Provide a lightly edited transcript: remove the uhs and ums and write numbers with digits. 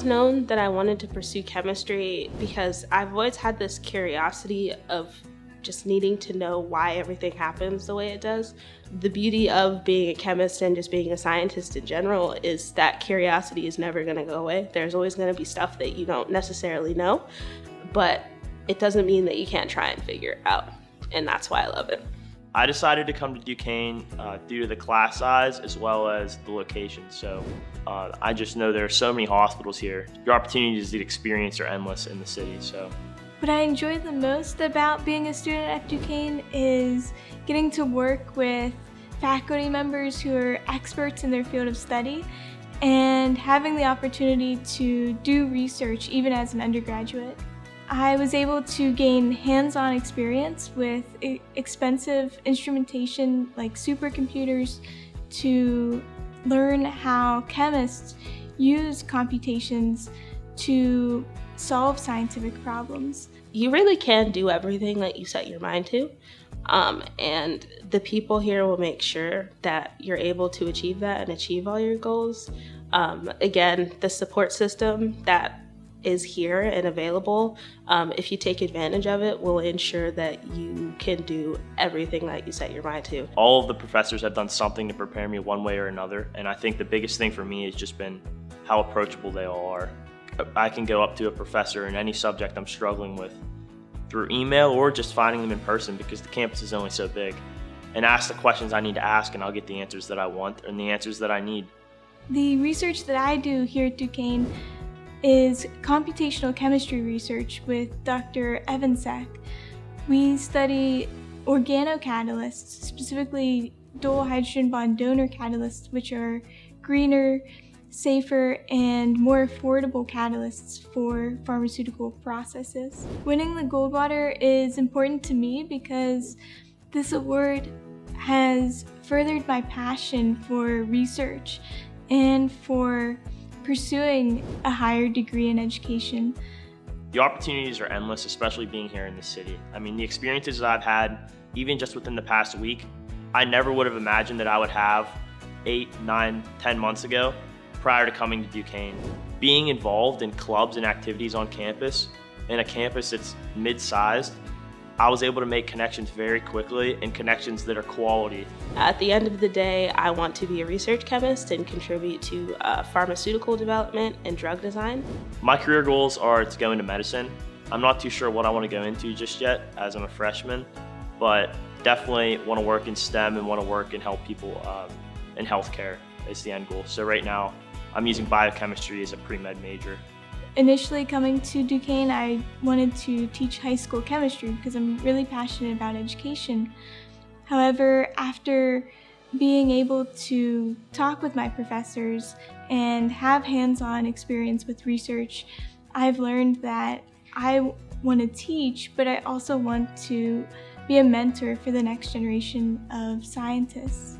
known that I wanted to pursue chemistry because I've always had this curiosity of just needing to know why everything happens the way it does. The beauty of being a chemist and just being a scientist in general is that curiosity is never going to go away. There's always going to be stuff that you don't necessarily know, but it doesn't mean that you can't try and figure it out, and that's why I love it. I decided to come to Duquesne due to the class size as well as the location. So I just know there are so many hospitals here. Your opportunities to experience are endless in the city. So what I enjoy the most about being a student at Duquesne is getting to work with faculty members who are experts in their field of study and having the opportunity to do research even as an undergraduate. I was able to gain hands-on experience with expensive instrumentation like supercomputers to learn how chemists use computations to solve scientific problems. You really can do everything that you set your mind to, and the people here will make sure that you're able to achieve that and achieve all your goals. Again, the support system that is here and available, if you take advantage of it, will ensure that you can do everything that you set your mind to. All of the professors have done something to prepare me one way or another, and I think the biggest thing for me has just been how approachable they all are. I can go up to a professor in any subject I'm struggling with through email or just finding them in person because the campus is only so big, and ask the questions I need to ask and I'll get the answers that I want and the answers that I need. The research that I do here at Duquesne is computational chemistry research with Dr. Evansek. We study organocatalysts, specifically dual hydrogen bond donor catalysts, which are greener, safer, and more affordable catalysts for pharmaceutical processes. Winning the Goldwater is important to me because this award has furthered my passion for research and for pursuing a higher degree in education. The opportunities are endless, especially being here in the city. I mean, the experiences that I've had, even just within the past week, I never would have imagined that I would have 8, 9, 10 months ago prior to coming to Duquesne. Being involved in clubs and activities on campus, in a campus that's mid-sized, I was able to make connections very quickly and connections that are quality. At the end of the day, I want to be a research chemist and contribute to pharmaceutical development and drug design. My career goals are to go into medicine. I'm not too sure what I want to go into just yet as I'm a freshman, but definitely want to work in STEM and want to work and help people in healthcare is the end goal. So right now, I'm using biochemistry as a pre-med major. Initially coming to Duquesne, I wanted to teach high school chemistry because I'm really passionate about education. However, after being able to talk with my professors and have hands-on experience with research, I've learned that I want to teach, but I also want to be a mentor for the next generation of scientists.